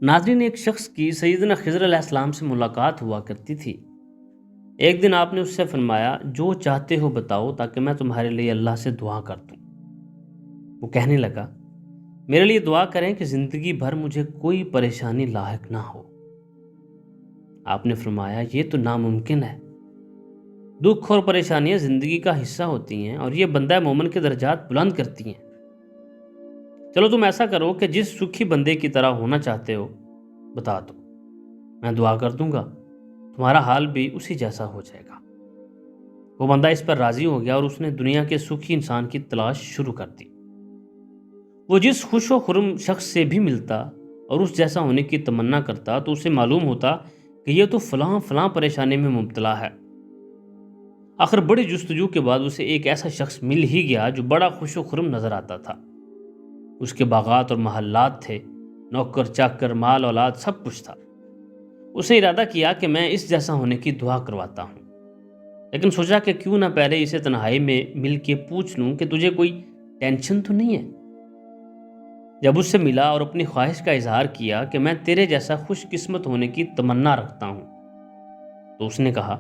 नाज़रीन, एक शख्स की सैयदना खिज़र अलैहिस्सलाम से मुलाकात हुआ करती थी। एक दिन आपने उससे फरमाया, जो चाहते हो बताओ ताकि मैं तुम्हारे लिए अल्लाह से दुआ कर दूं। वो कहने लगा, मेरे लिए दुआ करें कि ज़िंदगी भर मुझे कोई परेशानी लाहिक ना हो। आपने फरमाया, ये तो नामुमकिन है। दुख और परेशानियां ज़िंदगी का हिस्सा होती हैं और ये बंदा मोमिन के दर्जात बुलंद करती हैं। चलो तुम ऐसा करो कि जिस सुखी बंदे की तरह होना चाहते हो बता दो, मैं दुआ कर दूंगा, तुम्हारा हाल भी उसी जैसा हो जाएगा। वो बंदा इस पर राजी हो गया और उसने दुनिया के सुखी इंसान की तलाश शुरू कर दी। वो जिस खुश व खुर्म शख्स से भी मिलता और उस जैसा होने की तमन्ना करता तो उसे मालूम होता कि यह तो फलां फलां परेशानी में मुब्तला है। आखिर बड़ी जुस्तजू के बाद उसे एक ऐसा शख्स मिल ही गया जो बड़ा खुश व खुर्म नजर आता था। उसके बागात और महल्लात थे, नौकर चाकर, माल औलाद, सब कुछ था। उसे इरादा किया कि मैं इस जैसा होने की दुआ करवाता हूँ, लेकिन सोचा कि क्यों ना पहले इसे तन्हाई में मिल के पूछ लूँ कि तुझे कोई टेंशन तो नहीं है। जब उससे मिला और अपनी ख्वाहिश का इजहार किया कि मैं तेरे जैसा खुशकिस्मत होने की तमन्ना रखता हूँ, तो उसने कहा,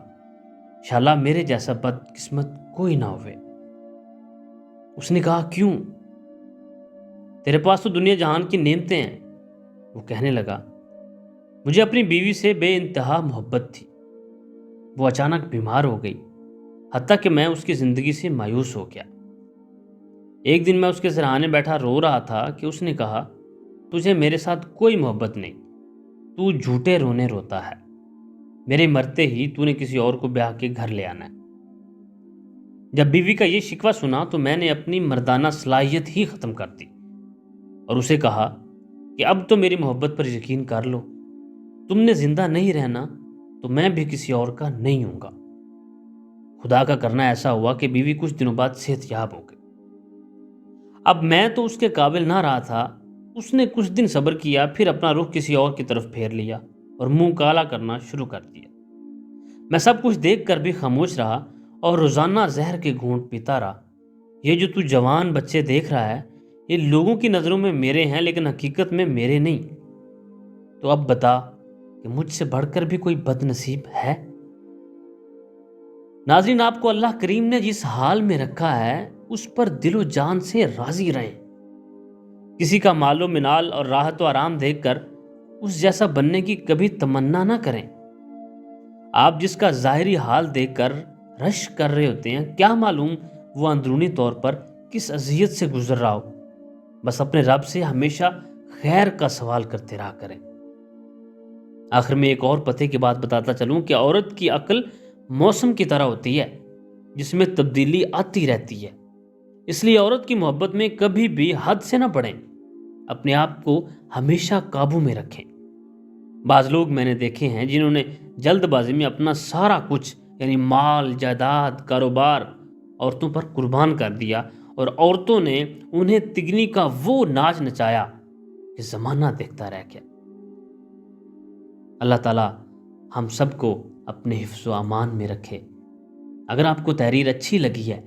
शाला मेरे जैसा बदकिस्मत कोई ना होवे। उसने कहा, क्यों? तेरे पास तो दुनिया जहान की नेमतें हैं। वो कहने लगा, मुझे अपनी बीवी से बेइंतहा मोहब्बत थी। वो अचानक बीमार हो गई, हत्ता कि मैं उसकी ज़िंदगी से मायूस हो गया। एक दिन मैं उसके सिरहाने बैठा रो रहा था कि उसने कहा, तुझे मेरे साथ कोई मोहब्बत नहीं, तू झूठे रोने रोता है। मेरे मरते ही तूने किसी और को ब्याह के घर ले आना है। जब बीवी का ये शिकवा सुना तो मैंने अपनी मर्दाना सलाहियत ही ख़त्म कर दी और उसे कहा कि अब तो मेरी मोहब्बत पर यकीन कर लो। तुमने ज़िंदा नहीं रहना तो मैं भी किसी और का नहीं हूँगा। खुदा का करना ऐसा हुआ कि बीवी कुछ दिनों बाद सेहतयाब हो गई। अब मैं तो उसके काबिल ना रहा था। उसने कुछ दिन सब्र किया, फिर अपना रुख किसी और की तरफ फेर लिया और मुंह काला करना शुरू कर दिया। मैं सब कुछ देख कर भी खामोश रहा और रोजाना जहर के घूंट पीता रहा। ये जो तू जवान बच्चे देख रहा है, ये लोगों की नज़रों में मेरे हैं, लेकिन हकीकत में मेरे नहीं। तो अब बता कि मुझसे बढ़कर भी कोई बदनसीब है? नाज़रीन, आपको अल्लाह करीम ने जिस हाल में रखा है उस पर दिलो जान से राजी रहें। किसी का मालो मिनाल और राहत व आराम देखकर उस जैसा बनने की कभी तमन्ना ना करें। आप जिसका ज़ाहिरी हाल देखकर रश कर रहे होते हैं, क्या मालूम वो अंदरूनी तौर पर किस अज़ियत से गुजर रहा हो। बस अपने रब से हमेशा खैर का सवाल करते रहा करें। आखिर में एक और पते की बात बताता चलूं कि औरत की अक्ल मौसम की तरह होती है, जिसमें तब्दीली आती रहती है। इसलिए औरत की मोहब्बत में कभी भी हद से ना बढ़ें। अपने आप को हमेशा काबू में रखें। बाज लोग मैंने देखे हैं जिन्होंने जल्दबाजी में अपना सारा कुछ यानी माल, जायदाद, कारोबार औरतों पर कुर्बान कर दिया और औरतों ने उन्हें तिगनी का वो नाच नचाया कि ज़माना देखता रह गया। अल्लाह ताला हम सबको अपने हिफ्ज़ व अमान में रखे। अगर आपको तहरीर अच्छी लगी है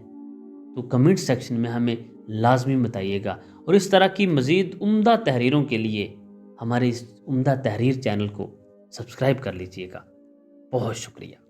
तो कमेंट सेक्शन में हमें लाजमी बताइएगा और इस तरह की मज़ीद उम्दा तहरीरों के लिए हमारे इस उम्दा तहरीर चैनल को सब्सक्राइब कर लीजिएगा। बहुत शुक्रिया।